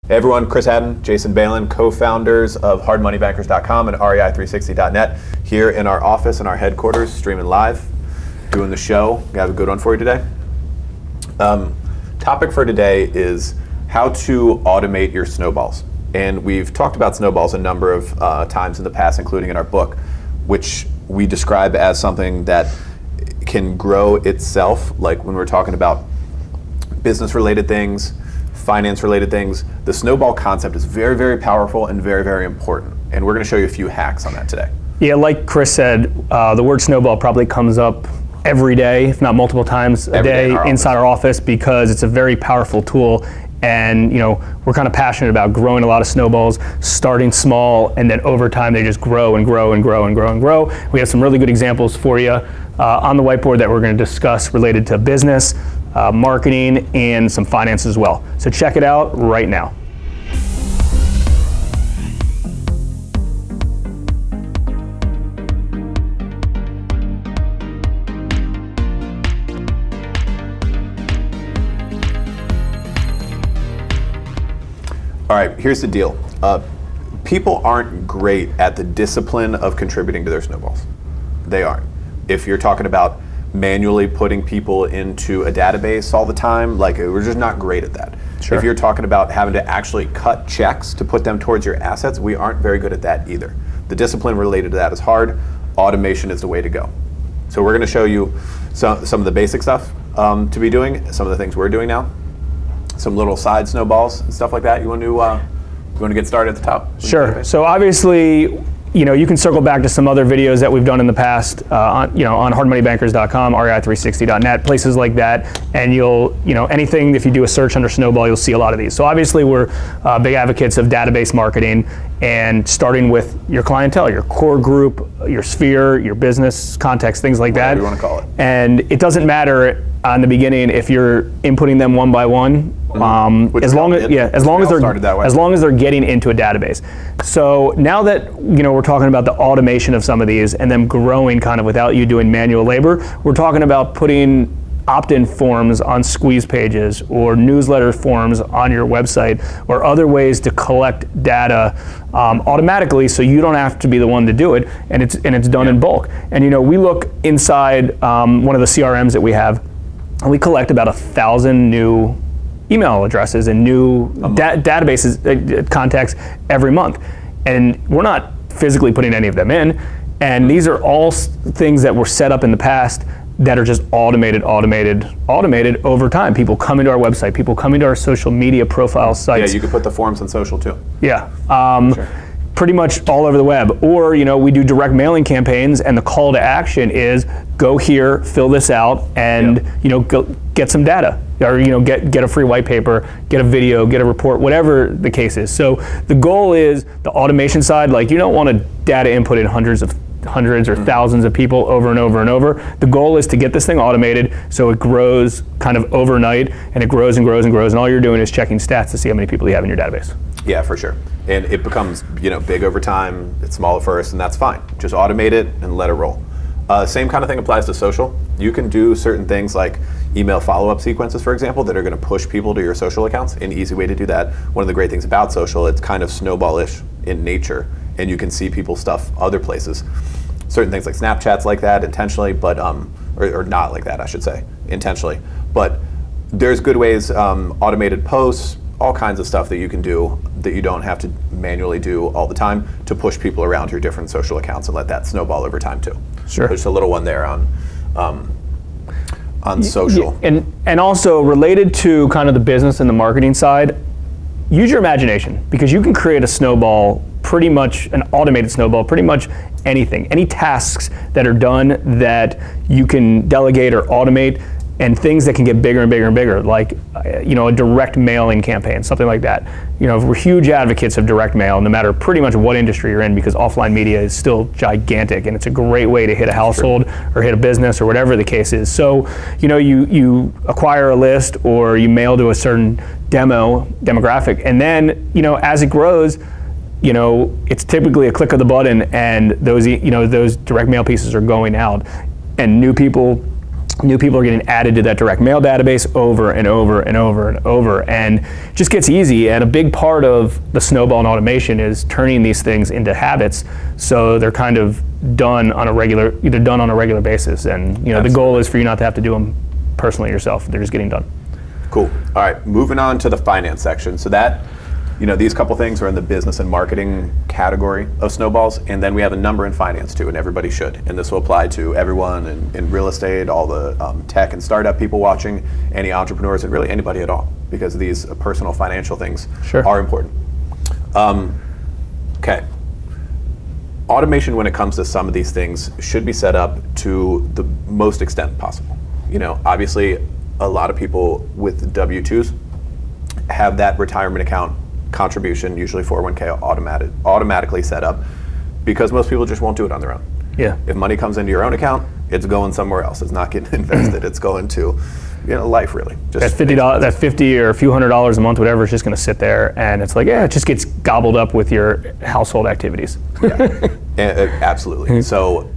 Hey everyone, Chris Haddon, Jason Balin, co-founders of hardmoneybankers.com and rei360.net, here in our office in our headquarters, streaming live, doing the show. We have a good one for you today. Topic for today is how to automate your snowballs. And we've talked about snowballs a number of times in the past, including in our book, which we describe as something that can grow itself, like when we're talking about business-related things, finance-related things. The snowball concept is very, very powerful and very, very important. And we're going to show you a few hacks on that today. Yeah, like Chris said, the word snowball probably comes up every day, if not multiple times a day inside our office, because it's a very powerful tool. And we're kind of passionate about growing a lot of snowballs, starting small, and then over time they just grow and grow and grow and grow and grow. We have some really good examples for you on the whiteboard that we're going to discuss related to business, marketing, and some finance as well. So check it out right now. All right, here's the deal. People aren't great at the discipline of contributing to their snowballs. They aren't. If you're talking about manually putting people into a database all the time, like we're just not great at that. Sure. If you're talking about having to actually cut checks to put them towards your assets, we aren't very good at that either. The discipline related to that is hard. Automation is the way to go. So we're going to show you some of the basic stuff to be doing, some of the things we're doing now, some little side snowballs and stuff like that. You want to get started at the top? Sure. So obviously, you can circle back to some other videos that we've done in the past on hardmoneybankers.com, rei360.net, places like that, and anything, if you do a search under snowball, you'll see a lot of these. So obviously we're big advocates of database marketing and starting with your clientele, your core group, your sphere, your business context, things like that. Whatever you want to call it. And it doesn't matter in the beginning if you're inputting them one by one, as long as they're getting into a database. So now that we're talking about the automation of some of these and them growing kind of without you doing manual labor, we're talking about putting opt-in forms on squeeze pages or newsletter forms on your website or other ways to collect data automatically, so you don't have to be the one to do it, and it's done in bulk. And we look inside one of the CRMs that we have, and we collect about 1,000 new email addresses and new databases contacts every month, and we're not physically putting any of them in. And these are all things that were set up in the past that are just automated over time. People come into our website, people come into our social media profile sites. Yeah, you could put the forms on social too. Yeah. Sure. Pretty much all over the web. Or we do direct mailing campaigns, and the call to action is go here, fill this out, and go get some data, or get a free white paper, get a video, get a report, whatever the case is. So the goal is the automation side. Like, you don't want to data input in hundreds or thousands of people over and over and over. The goal is to get this thing automated so it grows kind of overnight, and it grows and grows and grows, and all you're doing is checking stats to see how many people you have in your database. Yeah, for sure. And it becomes big over time. It's small at first, and that's fine. Just automate it and let it roll. Same kind of thing applies to social. You can do certain things like email follow-up sequences, for example, that are going to push people to your social accounts. An easy way to do that. One of the great things about social, it's kind of snowball-ish in nature, and you can see people's stuff other places. Certain things like Snapchat's like that intentionally, but or not like that, I should say, intentionally. But there's good ways, automated posts, all kinds of stuff that you can do that you don't have to manually do all the time to push people around your different social accounts and let that snowball over time too. Sure. There's a little one there on social. And also related to kind of the business and the marketing side, use your imagination, because you can create a snowball, pretty much an automated snowball, pretty much anything, any tasks that are done that you can delegate or automate, and things that can get bigger and bigger and bigger, like a direct mailing campaign, something like that. We're huge advocates of direct mail, no matter pretty much what industry you're in, because offline media is still gigantic, and it's a great way to hit a household or hit a business or whatever the case is. So, you acquire a list or you mail to a certain demographic, and then, as it grows, it's typically a click of the button, and those direct mail pieces are going out, and new people new people are getting added to that direct mail database over and over and over and over, and it just gets easy. And a big part of the snowball and automation is turning these things into habits, so they're kind of done on a regular basis. And the goal is for you not to have to do them personally yourself. They're just getting done. Cool. All right, moving on to the finance section. So that, these couple things are in the business and marketing category of Snowballs, and then we have a number in finance too, and everybody should. And this will apply to everyone in real estate, all the tech and startup people watching, any entrepreneurs, and really anybody at all, because these personal financial things are important. Okay. Automation, when it comes to some of these things, should be set up to the most extent possible. Obviously, a lot of people with W-2s have that retirement account contribution, usually 401k, automatically set up, because most people just won't do it on their own. Yeah. If money comes into your own account, it's going somewhere else. It's not getting invested. It's going to, life really. Just that $50 or a few $100s a month, whatever, is just going to sit there, and it's like, it just gets gobbled up with your household activities. Absolutely. So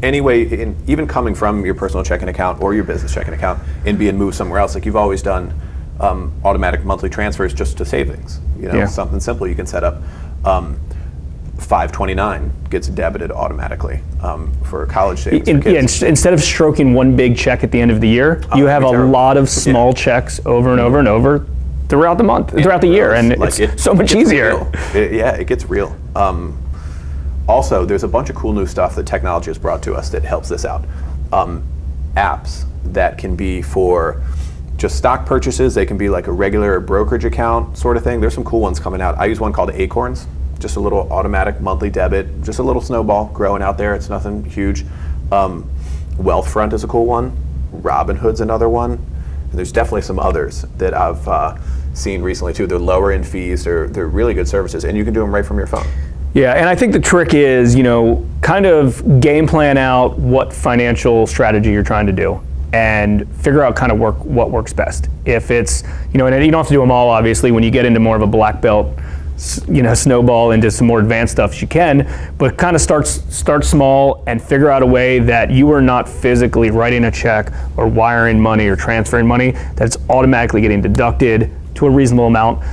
anyway, even coming from your personal checking account or your business checking account and being moved somewhere else, like you've always done, automatic monthly transfers just to savings. Something simple you can set up. 529 gets debited automatically for college savings. Instead of stroking one big check at the end of the year, you have a lot of small checks over and over and over throughout the month, throughout the year, and it's so much easier. It gets real. Also, there's a bunch of cool new stuff that technology has brought to us that helps this out. Apps that can be for just stock purchases. They can be like a regular brokerage account sort of thing. There's some cool ones coming out. I use one called Acorns, just a little automatic monthly debit, just a little snowball growing out there. It's nothing huge. Wealthfront is a cool one. Robinhood's another one. And there's definitely some others that I've seen recently too. They're lower in fees. They're really good services, and you can do them right from your phone. Yeah, and I think the trick is, kind of game plan out what financial strategy you're trying to do, and figure out kind of what works best. If it's, and you don't have to do them all, obviously. When you get into more of a black belt, snowball into some more advanced stuff, you can, but kind of start small and figure out a way that you are not physically writing a check or wiring money or transferring money, that's automatically getting deducted to a reasonable amount,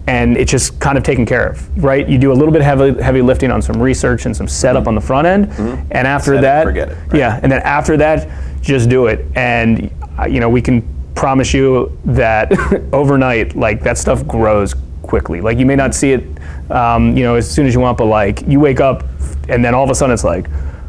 and it's just kind of taken care of, right? You do a little bit of heavy lifting on some research and some setup on the front end, and after that, forget it. Right? And then after that, just do it. And we can promise you that overnight, like, that stuff grows quickly. Like, you may not see it, as soon as you want, but like, you wake up and then all of a sudden it's like,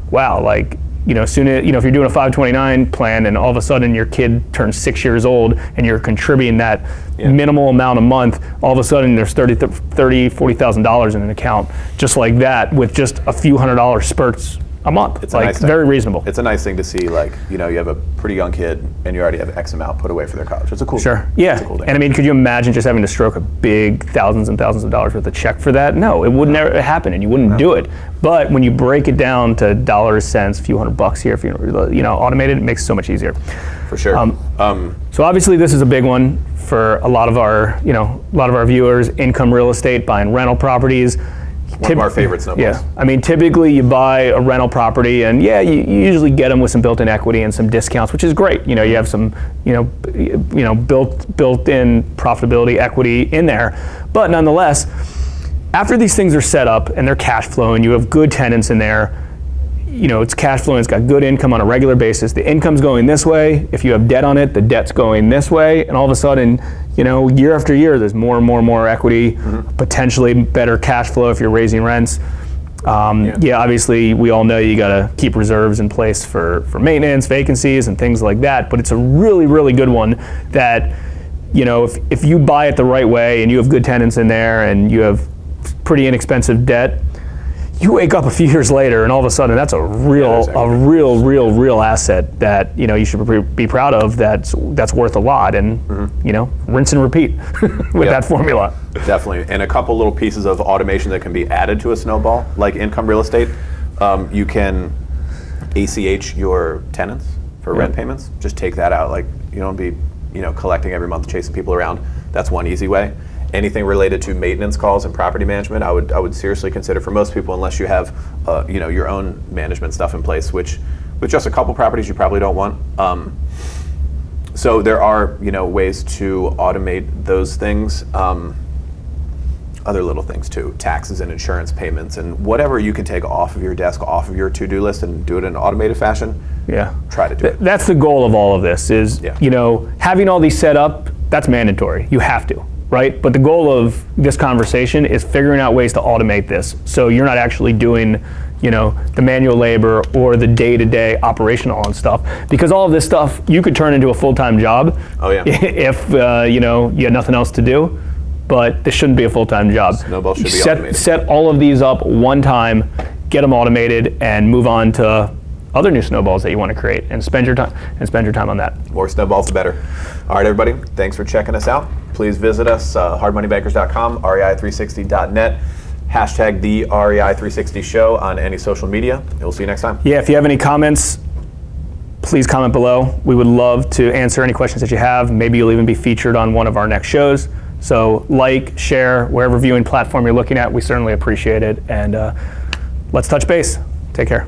wow, like, soon, if you're doing a 529 plan and all of a sudden your kid turns 6 years old and you're contributing that minimal amount a month, all of a sudden there's $40,000 in an account just like that, with just a few $100 spurts a month. It's like nice very reasonable. It's a nice thing to see, like, you have a pretty young kid and you already have X amount put away for their college. It's a cool thing. Yeah. It's a cool thing. And I mean, could you imagine just having to stroke a big thousands and thousands of dollars worth of check for that? No, it would never happen, and you wouldn't do it. But when you break it down to dollars, cents, a few $100 here, if automated, it makes it so much easier. For sure. So obviously this is a big one for a lot of our viewers. Income real estate, buying rental properties. One of our favorite snowballs. Yeah, I mean, typically you buy a rental property, and you usually get them with some built-in equity and some discounts, which is great. You have some, built-in profitability equity in there. But nonetheless, after these things are set up and they're cash flowing, you have good tenants in there. It's cash flowing. It's got good income on a regular basis. The income's going this way. If you have debt on it, the debt's going this way, and all of a sudden, year after year, there's more and more and more equity, potentially better cash flow if you're raising rents. Obviously, we all know you got to keep reserves in place for maintenance, vacancies, and things like that. But it's a really, really good one that, if you buy it the right way and you have good tenants in there and you have pretty inexpensive debt, you wake up a few years later and all of a sudden that's a real asset that you should be proud of. That's worth a lot, and rinse and repeat with that formula. Definitely, and a couple little pieces of automation that can be added to a snowball, like income real estate. You can ACH your tenants for rent payments. Just take that out. Like, you don't be collecting every month, chasing people around. That's one easy way. Anything related to maintenance calls and property management, I would seriously consider, for most people, unless you have your own management stuff in place, which with just a couple properties, you probably don't want. So there are, ways to automate those things. Other little things too, taxes and insurance payments and whatever you can take off of your desk, off of your to-do list and do it in an automated fashion. Yeah. Try to do it. That's the goal of all of this is, having all these set up, that's mandatory. You have to, right? But the goal of this conversation is figuring out ways to automate this. So you're not actually doing, the manual labor or the day-to-day operational and stuff. Because all of this stuff you could turn into a full-time job. Oh yeah. If, you had nothing else to do. But this shouldn't be a full-time job. Snowballs should be automated. Set all of these up one time, get them automated, and move on to other new snowballs that you want to create, and spend your time on that. More snowballs, the better. All right, everybody. Thanks for checking us out. Please visit us, hardmoneybankers.com, rei360.net, hashtag the REI360 show on any social media. And we'll see you next time. Yeah, if you have any comments, please comment below. We would love to answer any questions that you have. Maybe you'll even be featured on one of our next shows. So like, share, wherever viewing platform you're looking at, we certainly appreciate it. And let's touch base. Take care.